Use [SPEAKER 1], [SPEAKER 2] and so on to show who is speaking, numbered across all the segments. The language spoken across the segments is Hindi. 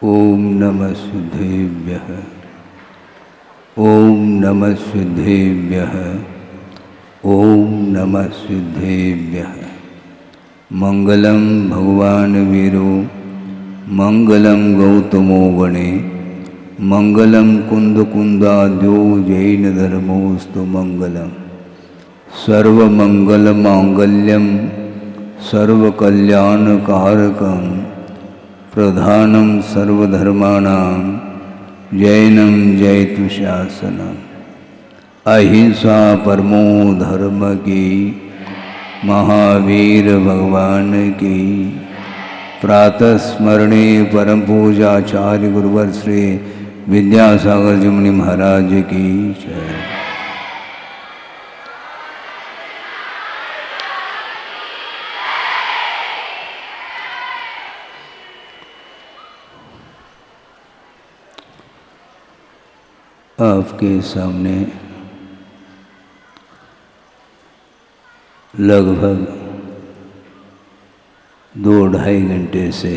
[SPEAKER 1] ओम नमः सिद्धेभ्यः। ओम नमः सिद्धेभ्यः। ओम नमः सिद्धेभ्यः। मंगलम भगवान वीरो मंगलम गौतमो गणे मंगलम कुंद कुंदाद्यो जैन धर्मोस्तु मंगलम सर्वमंगल मांगल्यम सर्वकल्याणकारकम प्रधानम सर्वधर्माणां जैनम जयतु शासनम। अहिंसा परमो धर्म की महावीर भगवान की प्रातः स्मरणे परम पूजाचार्य गुरुवर श्री विद्यासागर जी मुनि महाराज की जय। आपके सामने लगभग 2-2.5 घंटे से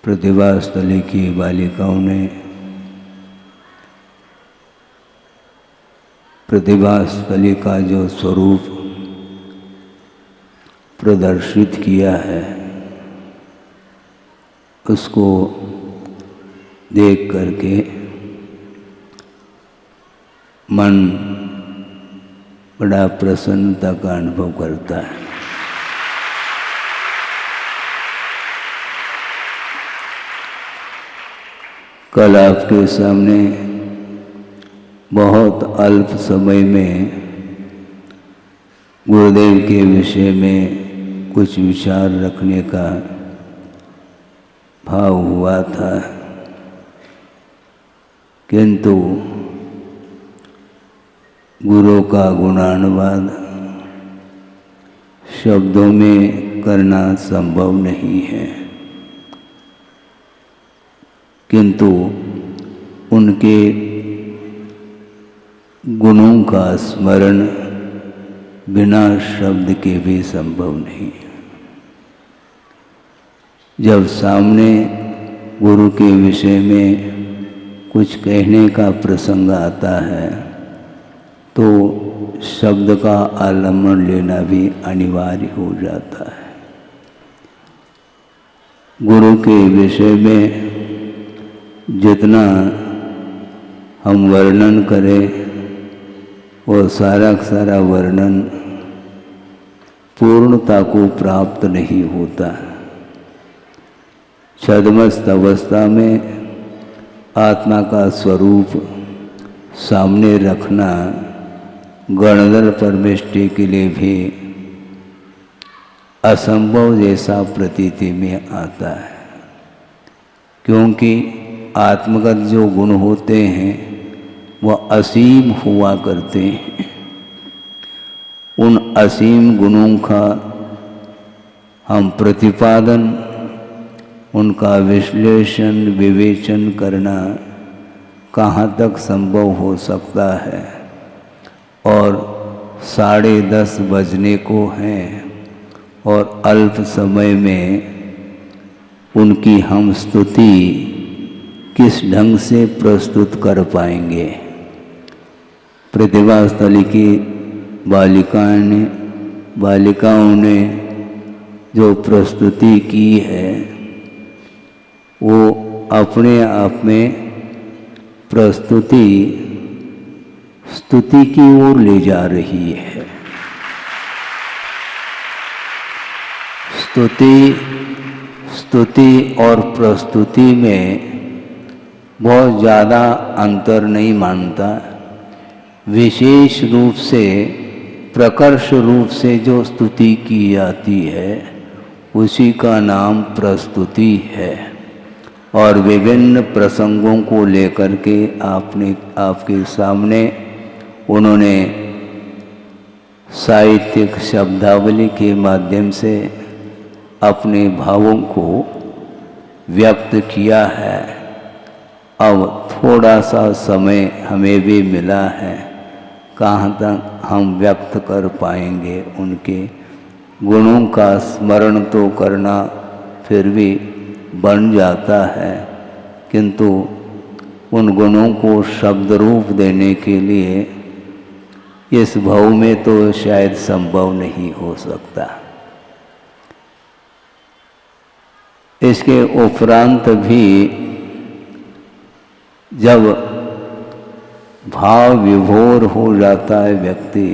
[SPEAKER 1] प्रतिभास्थली की बालिकाओं ने प्रतिभास्थली का जो स्वरूप प्रदर्शित किया है उसको देख करके मन बड़ा प्रसन्नता का अनुभव करता है। कल आपके सामने बहुत अल्प समय में गुरुदेव के विषय में कुछ विचार रखने का भाव हुआ था, किंतु गुरु का गुणानुवाद शब्दों में करना संभव नहीं है, किंतु उनके गुणों का स्मरण बिना शब्द के भी संभव नहीं है। जब सामने गुरु के विषय में कुछ कहने का प्रसंग आता है तो शब्द का आलम्बन लेना भी अनिवार्य हो जाता है। गुरु के विषय में जितना हम वर्णन करें वो सारा सारा वर्णन पूर्णता को प्राप्त नहीं होता। छद्मस्त अवस्था में आत्मा का स्वरूप सामने रखना गणधर परमेष्टि के लिए भी असंभव जैसा प्रतीति में आता है, क्योंकि आत्मगत जो गुण होते हैं वह असीम हुआ करते हैं। उन असीम गुणों का हम प्रतिपादन, उनका विश्लेषण विवेचन करना कहाँ तक संभव हो सकता है। और 10:30 बजने को हैं और अल्प समय में उनकी हम स्तुति किस ढंग से प्रस्तुत कर पाएंगे। प्रतिभास्थली की बालिकाओं ने जो प्रस्तुति की है वो अपने आप में स्तुति की ओर ले जा रही है। स्तुति और प्रस्तुति में बहुत ज़्यादा अंतर नहीं मानता। विशेष रूप से प्रकर्ष रूप से जो स्तुति की जाती है उसी का नाम प्रस्तुति है। और विभिन्न प्रसंगों को लेकर के आपके सामने उन्होंने साहित्यिक शब्दावली के माध्यम से अपने भावों को व्यक्त किया है। अब थोड़ा सा समय हमें भी मिला है, कहाँ तक हम व्यक्त कर पाएंगे। उनके गुणों का स्मरण तो करना फिर भी बन जाता है, किंतु उन गुणों को शब्द रूप देने के लिए इस भाव में तो शायद संभव नहीं हो सकता। इसके उपरांत भी जब भाव विभोर हो जाता है व्यक्ति,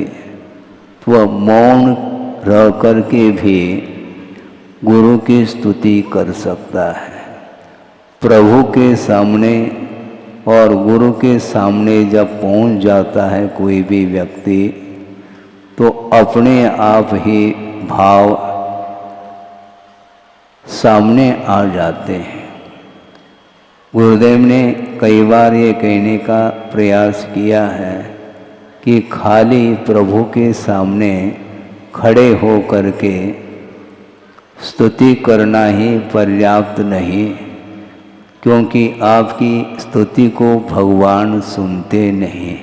[SPEAKER 1] तो वह मौन रह करके भी गुरु की स्तुति कर सकता है। प्रभु के सामने और गुरु के सामने जब पहुंच जाता है कोई भी व्यक्ति, तो अपने आप ही भाव सामने आ जाते हैं। गुरुदेव ने कई बार ये कहने का प्रयास किया है कि खाली प्रभु के सामने खड़े हो करके स्तुति करना ही पर्याप्त नहीं, क्योंकि आपकी स्तुति को भगवान सुनते नहीं।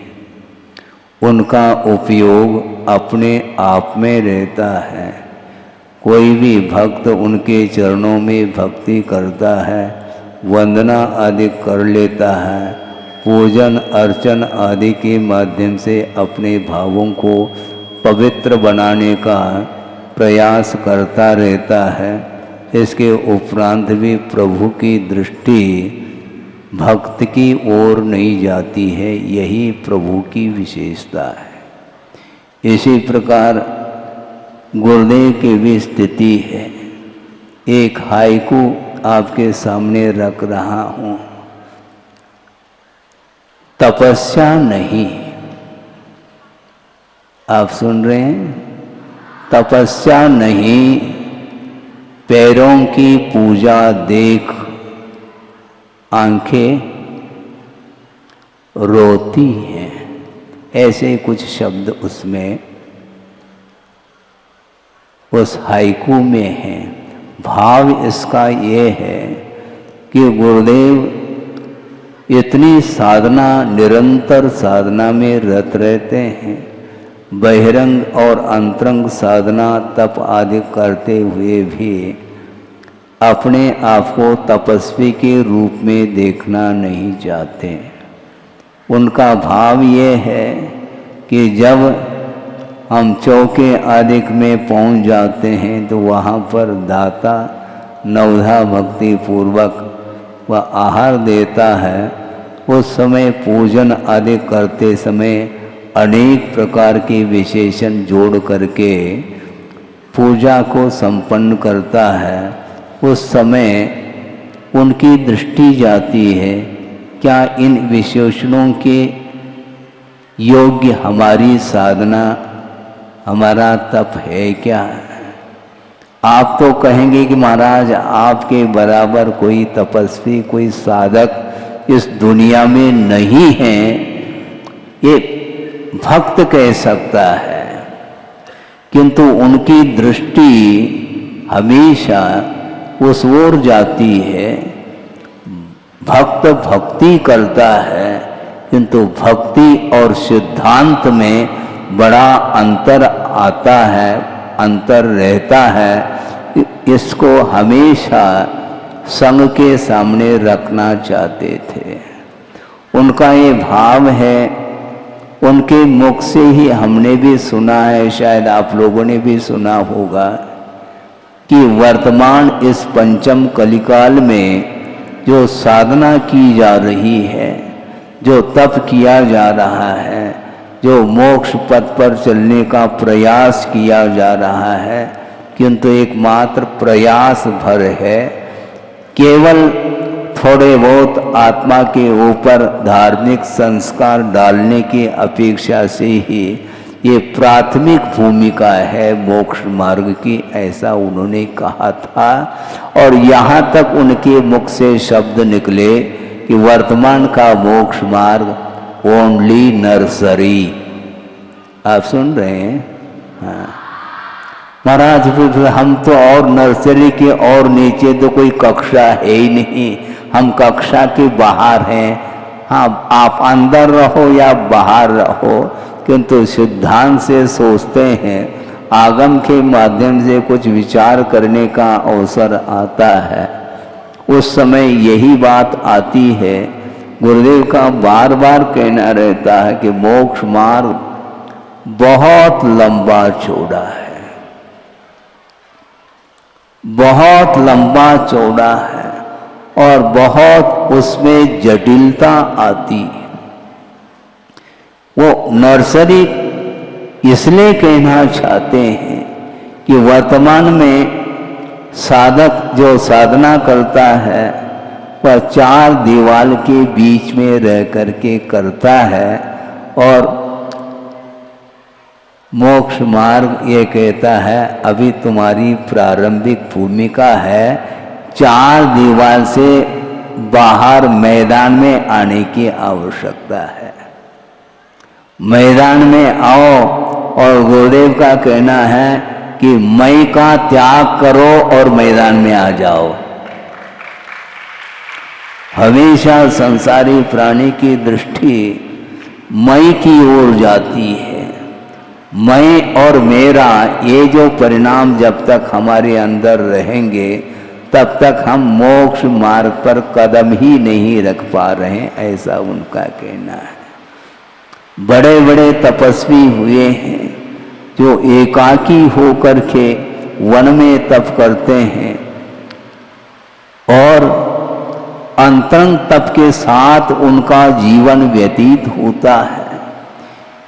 [SPEAKER 1] उनका उपयोग अपने आप में रहता है। कोई भी भक्त उनके चरणों में भक्ति करता है, वंदना आदि कर लेता है, पूजन अर्चन आदि के माध्यम से अपने भावों को पवित्र बनाने का प्रयास करता रहता है। इसके उपरांत भी प्रभु की दृष्टि भक्त की ओर नहीं जाती है, यही प्रभु की विशेषता है। इसी प्रकार गुरुदेव की भी स्थिति है। एक हाइकू आपके सामने रख रहा हूं। तपस्या नहीं, आप सुन रहे हैं? तपस्या नहीं, पैरों की पूजा देख आंखें रोती हैं, ऐसे कुछ शब्द उसमें उस हाइकू में है। भाव इसका ये है कि गुरुदेव इतनी साधना, निरंतर साधना में रत रहते हैं, बहिरंग और अंतरंग साधना तप आदि करते हुए भी अपने आप को तपस्वी के रूप में देखना नहीं चाहते। उनका भाव ये है कि जब हम चौके आदि में पहुंच जाते हैं तो वहाँ पर दाता नवधा भक्ति पूर्वक वह आहार देता है। उस समय पूजन आदि करते समय अनेक प्रकार के विशेषण जोड़ करके पूजा को संपन्न करता है। उस समय उनकी दृष्टि जाती है, क्या इन विशेषणों के योग्य हमारी साधना, हमारा तप है क्या? आप तो कहेंगे कि महाराज आपके बराबर कोई तपस्वी, कोई साधक इस दुनिया में नहीं है, ये भक्त कह सकता है, किंतु उनकी दृष्टि हमेशा उस ओर जाती है। भक्त भक्ति करता है, किंतु भक्ति और सिद्धांत में बड़ा अंतर आता है, अंतर रहता है। इसको हमेशा संग के सामने रखना चाहते थे। उनका ये भाव है, उनके मुख से ही हमने भी सुना है, शायद आप लोगों ने भी सुना होगा कि वर्तमान इस पंचम कलिकाल में जो साधना की जा रही है, जो तप किया जा रहा है, जो मोक्ष पथ पर चलने का प्रयास किया जा रहा है, किंतु एकमात्र प्रयास भर है। केवल थोड़े बहुत आत्मा के ऊपर धार्मिक संस्कार डालने की अपेक्षा से ही ये प्राथमिक भूमिका है मोक्ष मार्ग की, ऐसा उन्होंने कहा था। और यहाँ तक उनके मुख से शब्द निकले कि वर्तमान का मोक्ष मार्ग ओनली नर्सरी। आप सुन रहे हैं? हाँ महाराज, हम तो और नर्सरी के और नीचे तो कोई कक्षा है ही नहीं, हम कक्षा के बाहर हैं। हाँ, आप अंदर रहो या बाहर रहो, किंतु सिद्धांत से सोचते हैं, आगम के माध्यम से कुछ विचार करने का अवसर आता है। उस समय यही बात आती है। गुरुदेव का बार बार कहना रहता है कि मोक्ष मार्ग बहुत लंबा चौड़ा है, बहुत लंबा चौड़ा है और बहुत उसमें जटिलता आती है। वो नर्सरी इसलिए कहना चाहते हैं कि वर्तमान में साधक जो साधना करता है वह चार दीवार के बीच में रह करके करता है और मोक्ष मार्ग ये कहता है अभी तुम्हारी प्रारंभिक भूमिका है, चार दीवार से बाहर मैदान में आने की आवश्यकता है। मैदान में आओ और गुरुदेव का कहना है कि मैं का त्याग करो और मैदान में आ जाओ। हमेशा संसारी प्राणी की दृष्टि मैं की ओर जाती है। मैं और मेरा ये जो परिणाम जब तक हमारे अंदर रहेंगे तब तक हम मोक्ष मार्ग पर कदम ही नहीं रख पा रहे हैं, ऐसा उनका कहना है। बड़े बड़े तपस्वी हुए हैं जो एकाकी होकर के वन में तप करते हैं और अंतरंग तप के साथ उनका जीवन व्यतीत होता है।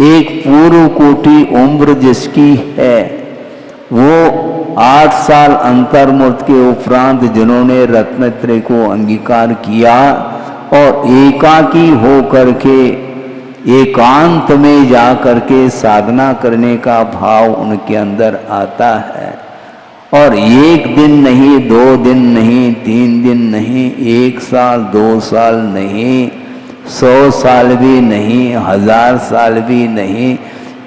[SPEAKER 1] एक पूर्व कोटि उम्र जिसकी है वो 8 साल अंतर्मुक्त के उपरांत जिन्होंने रत्नत्रय को अंगीकार किया और एकाकी होकर के एकांत में जा करके साधना करने का भाव उनके अंदर आता है और 1 दिन नहीं, 2 दिन नहीं, 3 दिन नहीं, 1 साल, 2 साल नहीं, 100 साल भी नहीं, 1000 साल भी नहीं,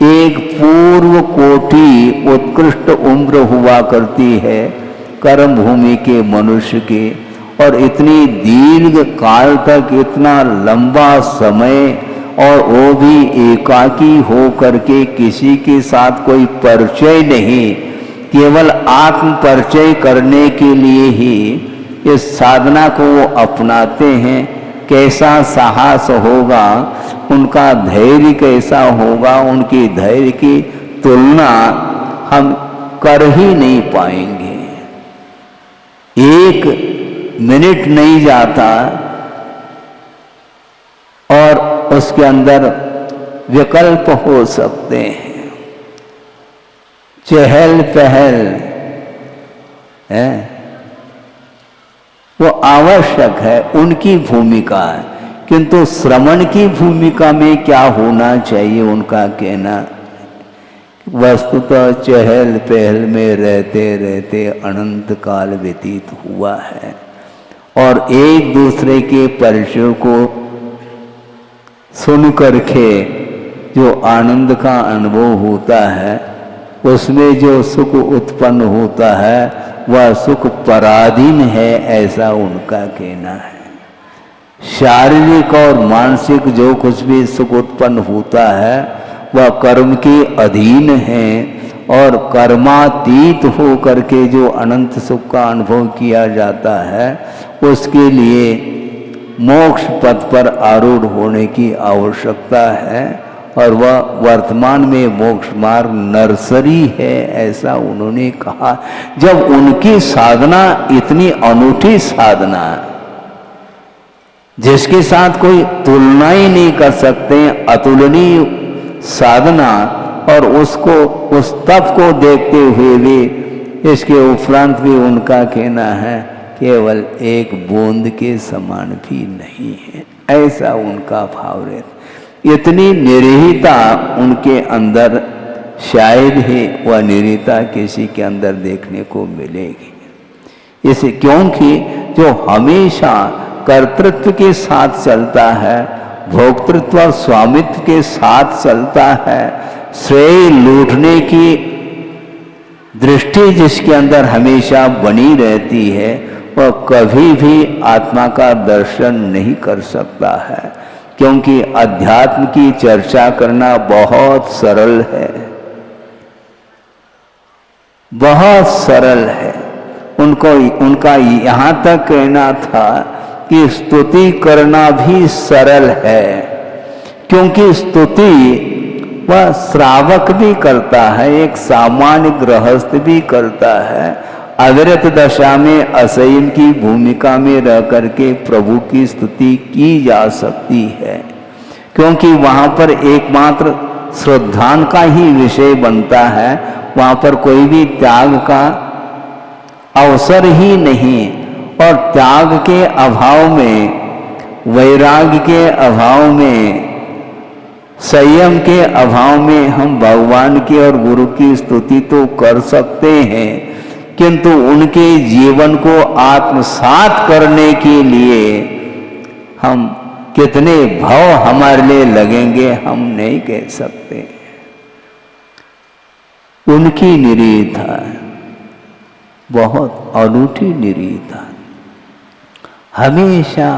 [SPEAKER 1] एक पूर्व कोटि उत्कृष्ट उम्र हुआ करती है कर्म भूमि के मनुष्य के। और इतनी दीर्घ काल तक इतना लंबा समय और वो भी एकाकी हो करके किसी के साथ कोई परिचय नहीं, केवल आत्म परिचय करने के लिए ही इस साधना को वो अपनाते हैं। कैसा साहस होगा, उनका धैर्य कैसा होगा, उनकी धैर्य की तुलना हम कर ही नहीं पाएंगे। 1 मिनट नहीं जाता और उसके अंदर विकल्प हो सकते हैं, चहल पहल है, वो आवश्यक है, उनकी भूमिका है। किंतु श्रवण की भूमिका में क्या होना चाहिए उनका कहना, वस्तुतः चहल पहल में रहते रहते अनंत काल व्यतीत हुआ है और एक दूसरे के परिचय को सुन करके जो आनंद का अनुभव होता है, उसमें जो सुख उत्पन्न होता है वह सुख पराधीन है, ऐसा उनका कहना है। शारीरिक और मानसिक जो कुछ भी सुख उत्पन्न होता है वह कर्म के अधीन है और कर्मातीत हो करके जो अनंत सुख का अनुभव किया जाता है उसके लिए मोक्ष पथ पर आरूढ़ होने की आवश्यकता है और वह वर्तमान में मोक्ष मार्ग नर्सरी है, ऐसा उन्होंने कहा। जब उनकी साधना इतनी अनूठी साधना है जिसके साथ कोई तुलना ही नहीं कर सकते, अतुलनीय साधना, और उसको उस तप को देखते हुए भी इसके उपरांत भी उनका कहना है केवल एक बूंद के समान भी नहीं है, ऐसा उनका भाव रहता। इतनी निरीहता उनके अंदर शायद ही वह निरीहता किसी के अंदर देखने को मिलेगी। इसे क्योंकि जो हमेशा कर्तृत्व के साथ चलता है, भोक्तृत्व और स्वामित्व के साथ चलता है, श्रेय लूटने की दृष्टि जिसके अंदर हमेशा बनी रहती है, वह कभी भी आत्मा का दर्शन नहीं कर सकता है। क्योंकि अध्यात्म की चर्चा करना बहुत सरल है, बहुत सरल है। उनका यहाँ तक कहना था कि स्तुति करना भी सरल है, क्योंकि स्तुति वह श्रावक भी करता है, एक सामान्य गृहस्थ भी करता है। अविरत दशा में असंयम की भूमिका में रह करके प्रभु की स्तुति की जा सकती है, क्योंकि वहाँ पर एकमात्र श्रद्धान का ही विषय बनता है, वहाँ पर कोई भी त्याग का अवसर ही नहीं। और त्याग के अभाव में, वैराग्य के अभाव में, संयम के अभाव में हम भगवान की और गुरु की स्तुति तो कर सकते हैं, किंतु उनके जीवन को आत्मसात करने के लिए हम कितने भाव हमारे लिए लगेंगे हम नहीं कह सकते। उनकी निरीता बहुत अनूठी निरीता, हमेशा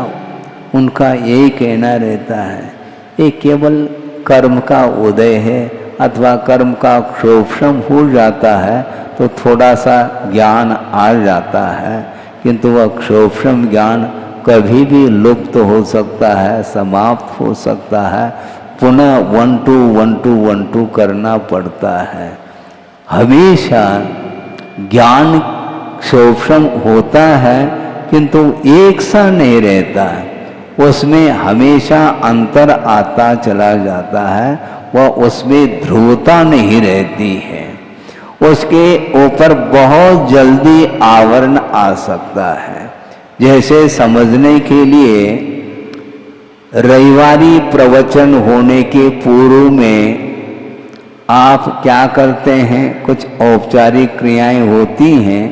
[SPEAKER 1] उनका यही कहना रहता है, ये केवल कर्म का उदय है अथवा कर्म का क्षोभम हो जाता है तो थोड़ा सा ज्ञान आ जाता है, किंतु वह क्षोभम ज्ञान कभी भी लुप्त हो सकता है, समाप्त हो सकता है, पुनः 1 2 1 2 1 2 करना पड़ता है। हमेशा ज्ञान क्षोभम होता है किंतु एक सा नहीं रहता है, उसमें हमेशा अंतर आता चला जाता है, वह उसमें ध्रुवता नहीं रहती है, उसके ऊपर बहुत जल्दी आवरण आ सकता है। जैसे समझने के लिए रविवारी प्रवचन होने के पूर्व में आप क्या करते हैं, कुछ औपचारिक क्रियाएं होती हैं,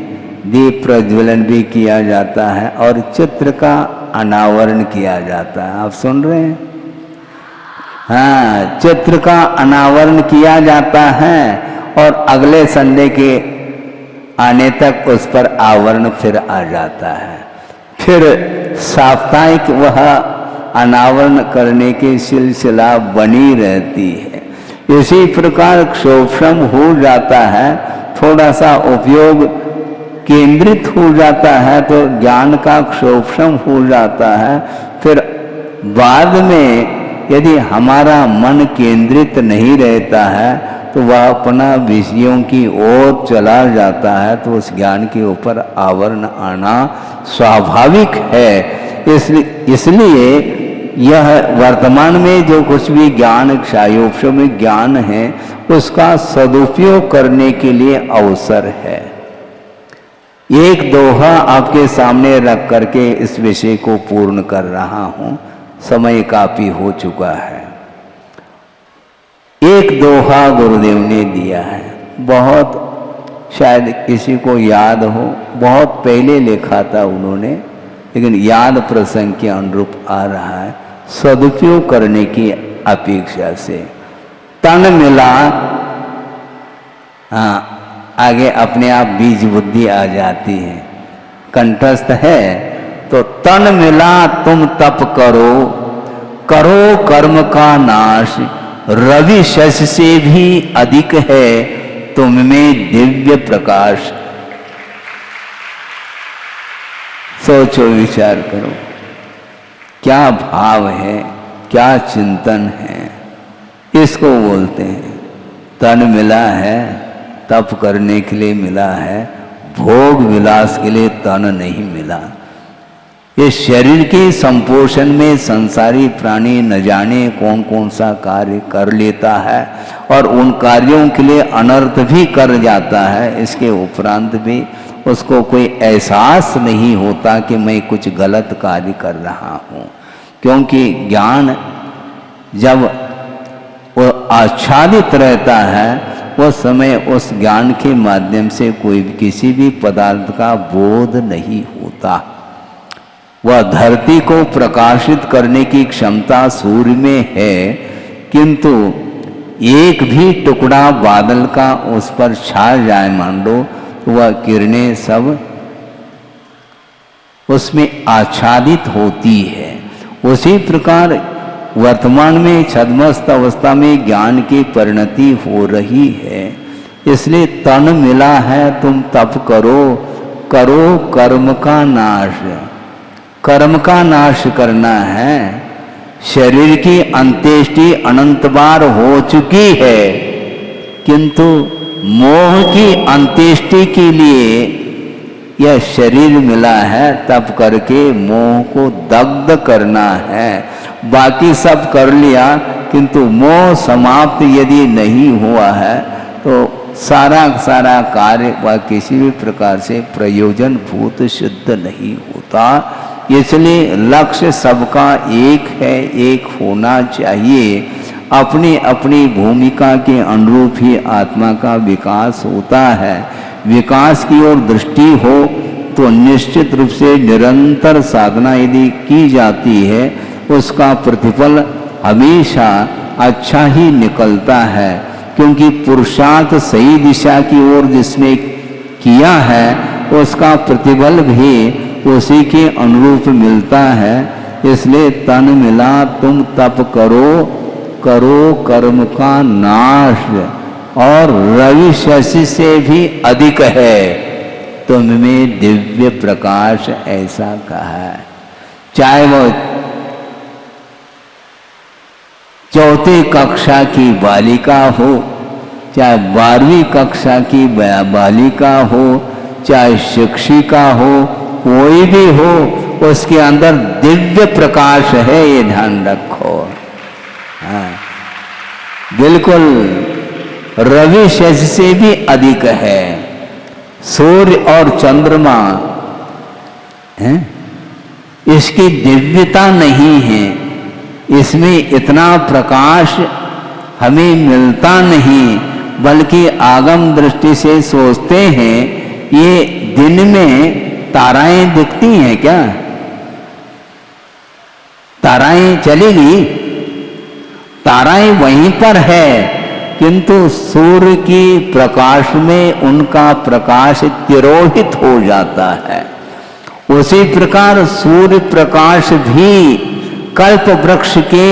[SPEAKER 1] दीप प्रज्वलन भी किया जाता है और चित्र का अनावरण किया जाता है। आप सुन रहे हैं? हाँ, चित्र का अनावरण किया जाता है और अगले संडे के आने तक उस पर आवरण फिर आ जाता है। फिर साप्ताहिक वह अनावरण करने की सिलसिला बनी रहती है। इसी प्रकार क्षोभम हो जाता है, थोड़ा सा उपयोग केंद्रित हो जाता है तो ज्ञान का क्षोभम हो जाता है। फिर बाद में यदि हमारा मन केंद्रित नहीं रहता है तो वह अपना विषयों की ओर चला जाता है, तो उस ज्ञान के ऊपर आवरण आना स्वाभाविक है। इसलिए यह वर्तमान में जो कुछ भी ज्ञान क्षायोपश में ज्ञान है उसका सदुपयोग करने के लिए अवसर है। एक दोहा आपके सामने रख करके इस विषय को पूर्ण कर रहा हूं, समय काफी हो चुका है। एक दोहा गुरुदेव ने दिया है, बहुत शायद किसी को याद हो, बहुत पहले लिखा था उन्होंने, लेकिन याद प्रसंग के अनुरूप आ रहा है सदुपयोग करने की अपेक्षा से। तन मिला, हाँ आगे अपने आप बीज बुद्धि आ जाती है, कंठस्थ है तो तन मिला तुम तप करो, करो कर्म का नाश, रवि शश से भी अधिक है तुम में दिव्य प्रकाश। सोचो, विचार करो, क्या भाव है, क्या चिंतन है। इसको बोलते हैं तन मिला है, तप करने के लिए मिला है, भोग विलास के लिए तन नहीं मिला। ये शरीर के संपोषण में संसारी प्राणी न जाने कौन कौन सा कार्य कर लेता है और उन कार्यों के लिए अनर्थ भी कर जाता है। इसके उपरांत भी उसको कोई एहसास नहीं होता कि मैं कुछ गलत कार्य कर रहा हूँ, क्योंकि ज्ञान जब वो आच्छादित रहता है उस समय उस ज्ञान के माध्यम से कोई किसी भी पदार्थ का बोध नहीं होता। वह धरती को प्रकाशित करने की क्षमता सूर्य में है, किंतु एक भी टुकड़ा बादल का उस पर छा जाए मान लो तो वह किरणें सब उसमें आच्छादित होती है। उसी प्रकार वर्तमान में छद्मस्त अवस्था में ज्ञान की परिणति हो रही है। इसलिए तन मिला है तुम तप करो, करो कर्म का नाश। कर्म का नाश करना है। शरीर की अंत्येष्टि अनंत बार हो चुकी है, किंतु मोह की अंत्येष्टि के लिए यह शरीर मिला है, तब करके मोह को दग्ध करना है। बाकी सब कर लिया, किंतु मोह समाप्त यदि नहीं हुआ है तो सारा कार्य वह किसी भी प्रकार से प्रयोजन भूत सिद्ध नहीं होता। इसलिए लक्ष्य सबका एक है, एक होना चाहिए। अपनी अपनी भूमिका के अनुरूप ही आत्मा का विकास होता है। विकास की ओर दृष्टि हो तो निश्चित रूप से निरंतर साधना यदि की जाती है, उसका प्रतिफल हमेशा अच्छा ही निकलता है। क्योंकि पुरुषार्थ सही दिशा की ओर जिसने किया है, उसका प्रतिफल भी उसी के अनुरूप मिलता है। इसलिए तन मिला तुम तप करो, करो कर्म का नाश, और रवि शशि से भी अधिक है तुम में दिव्य प्रकाश, ऐसा कहा है। चाहे वो चौथी कक्षा की बालिका हो, चाहे 12वीं कक्षा की बालिका हो, चाहे शिक्षिका हो, कोई भी हो, उसके अंदर दिव्य प्रकाश है, ये ध्यान रखो। हाँ, बिल्कुल रवि शशि से भी अधिक है। सूर्य और चंद्रमा है, इसकी दिव्यता नहीं है, इसमें इतना प्रकाश हमें मिलता नहीं, बल्कि आगम दृष्टि से सोचते हैं ये दिन में ताराएं दिखती हैं क्या, ताराएं चलेगी, ताराएं वहीं पर है, किंतु सूर्य की प्रकाश में उनका प्रकाश तिरोहित हो जाता है। उसी प्रकार सूर्य प्रकाश भी कल्प वृक्ष के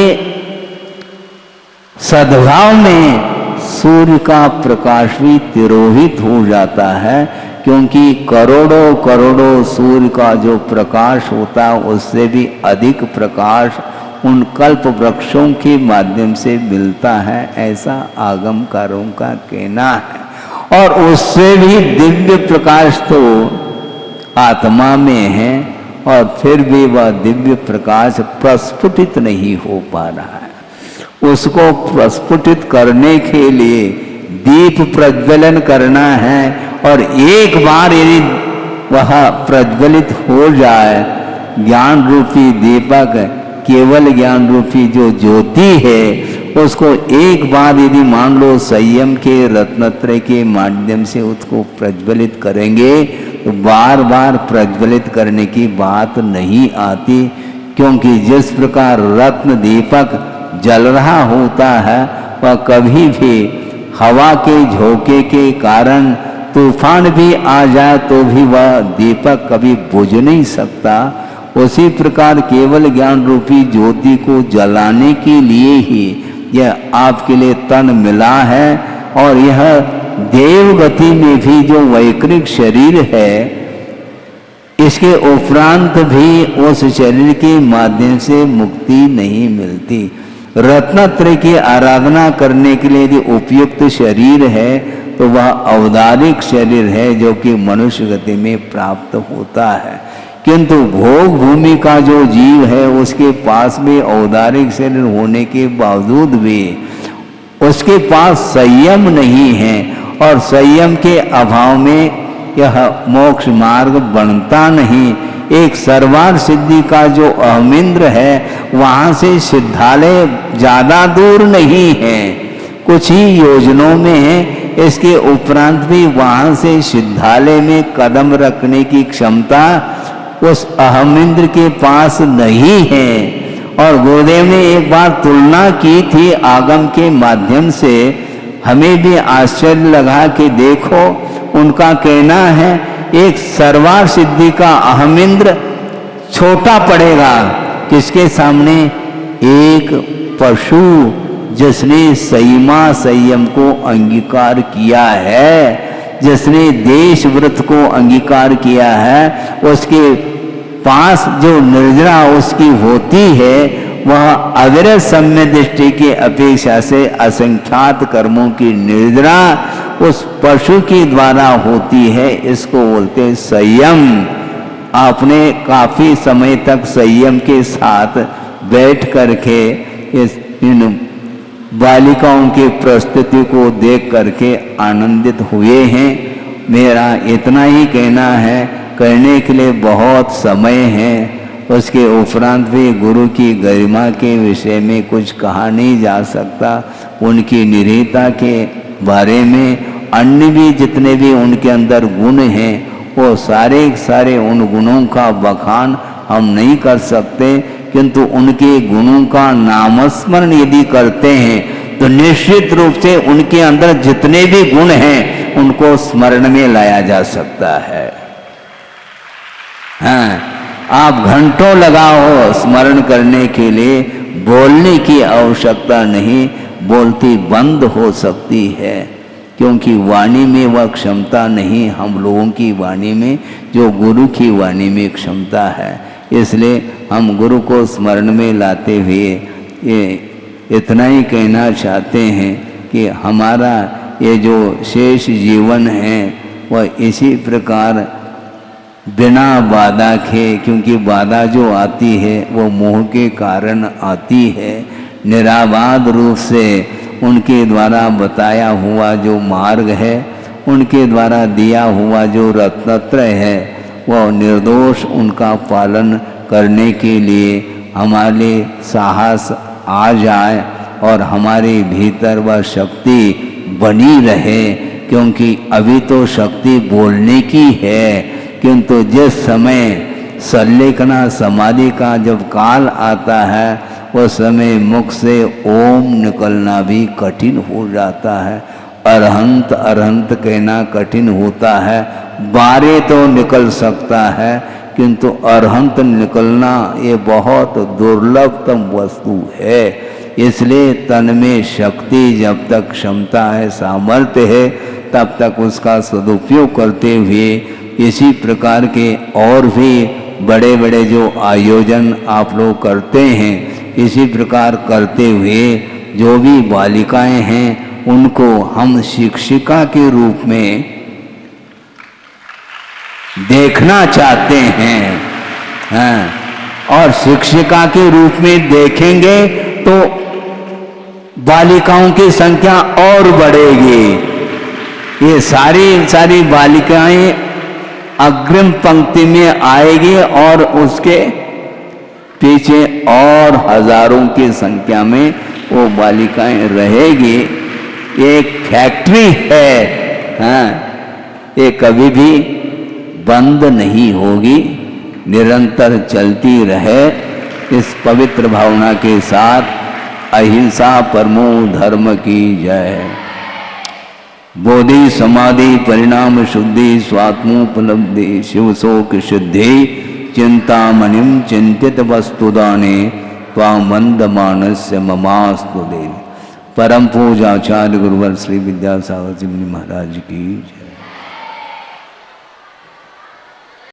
[SPEAKER 1] सद्भाव में सूर्य का प्रकाश भी तिरोहित हो जाता है, क्योंकि करोड़ों करोड़ों सूर्य का जो प्रकाश होता है, उससे भी अधिक प्रकाश उन कल्प वृक्षों के माध्यम से मिलता है, ऐसा आगमकारों का कहना है। और उससे भी दिव्य प्रकाश तो आत्मा में है, और फिर भी वह दिव्य प्रकाश प्रस्फुटित नहीं हो पा रहा है। उसको प्रस्फुटित करने के लिए दीप प्रज्वलन करना है, और एक बार यदि वह प्रज्वलित हो जाए, ज्ञान रूपी दीपक, केवल ज्ञान रूपी जो ज्योति है, उसको एक बार यदि मान लो संयम के रत्नत्रय के माध्यम से उसको प्रज्वलित करेंगे, तो बार बार प्रज्वलित करने की बात नहीं आती। क्योंकि जिस प्रकार रत्न दीपक जल रहा होता है, वह कभी भी हवा के झोंके के कारण तूफान भी आ जाए तो भी वह दीपक कभी बुझ नहीं सकता। उसी प्रकार केवल ज्ञान रूपी ज्योति को जलाने के लिए ही यह आपके लिए तन मिला है। और यह देव गति में भी जो वैकृत शरीर है, इसके उपरांत भी उस शरीर के माध्यम से मुक्ति नहीं मिलती। रत्नत्रय की आराधना करने के लिए यदि उपयुक्त शरीर है, तो वह औदारिक शरीर है, जो कि मनुष्य गति में प्राप्त होता है। किंतु भोग भूमि का जो जीव है, उसके पास भी औदारिक शरीर होने के बावजूद भी उसके पास संयम नहीं है, और संयम के अभाव में यह मोक्ष मार्ग बनता नहीं। एक सर्वार सिद्धि का जो अहमिंद्र है, वहाँ से सिद्धालय ज़्यादा दूर नहीं है, कुछ ही योजनों में है। इसके उपरांत भी वहाँ से सिद्धालय में कदम रखने की क्षमता उस अहमिंद्र के पास नहीं है। और गुरुदेव ने एक बार तुलना की थी आगम के माध्यम से, हमें भी आश्चर्य लगा कि देखो, उनका कहना है एक सर्वार सिद्धि का अहमिंद्र छोटा पड़ेगा किसके सामने, एक पशु जिसने संयमा संयम को अंगीकार किया है, जिसने देश व्रत को अंगीकार किया है, उसके पास जो निर्जरा उसकी होती है वह अविरत सम्य दृष्टि की अपेक्षा से असंख्यात कर्मों की निर्जरा उस पशु के द्वारा होती है। इसको बोलते हैं संयम। आपने काफी समय तक संयम के साथ बैठ करके इन बालिकाओं की प्रस्तुति को देख करके आनंदित हुए हैं। मेरा इतना ही कहना है, करने के लिए बहुत समय है। उसके उपरांत भी गुरु की गरिमा के विषय में कुछ कहा नहीं जा सकता। उनकी निरीता के बारे में अन्य भी जितने भी उनके अंदर गुण हैं वो सारे सारे उन गुणों का बखान हम नहीं कर सकते, किंतु उनके गुणों का नामस्मरण यदि करते हैं तो निश्चित रूप से उनके अंदर जितने भी गुण हैं उनको स्मरण में लाया जा सकता है। हाँ, आप घंटों लगाओ स्मरण करने के लिए, बोलने की आवश्यकता नहीं, बोलती बंद हो सकती है, क्योंकि वाणी में वह क्षमता नहीं हम लोगों की वाणी में जो गुरु की वाणी में क्षमता है। इसलिए हम गुरु को स्मरण में लाते हुए ये इतना ही कहना चाहते हैं कि हमारा ये जो शेष जीवन है वह इसी प्रकार बिना बाधा के, क्योंकि बाधा जो आती है वो मोह के कारण आती है, निराबाध रूप से उनके द्वारा बताया हुआ जो मार्ग है, उनके द्वारा दिया हुआ जो रत्नत्रय है, वह निर्दोष उनका पालन करने के लिए हमारे साहस आ जाए और हमारे भीतर वह शक्ति बनी रहे। क्योंकि अभी तो शक्ति बोलने की है, किंतु जिस समय संलेखना समाधि का जब काल आता है उस समय मुख से ओम निकलना भी कठिन हो जाता है। अरहंत अरहंत कहना कठिन होता है। बारे तो निकल सकता है, किंतु अरहंत निकलना ये बहुत दुर्लभतम वस्तु है। इसलिए तन में शक्ति जब तक क्षमता है, सामर्थ्य है, तब तक उसका सदुपयोग करते हुए इसी प्रकार के और भी बड़े बड़े जो आयोजन आप लोग करते हैं, इसी प्रकार करते हुए जो भी बालिकाएं हैं उनको हम शिक्षिका के रूप में देखना चाहते हैं। हाँ, और शिक्षिका के रूप में देखेंगे तो बालिकाओं की संख्या और बढ़ेगी। ये सारी बालिकाएं अग्रिम पंक्ति में आएगी और उसके पीछे और हजारों की संख्या में वो बालिकाएं रहेगी। एक फैक्ट्री है, हाँ, ये कभी भी बंद नहीं होगी, निरंतर चलती रहे। इस पवित्र भावना के साथ अहिंसा परमो धर्म की जय। बोधि समाधि परिणाम शुद्धि स्वात्मोपलब्धि शिवशोक शुद्धि चिंतामणिम चिंतित वस्तुदाने त्वामंद मानस्य ममास्तु देव। परम पूज्य आचार्य गुरुवर श्री विद्यासागर जी महाराज की जय।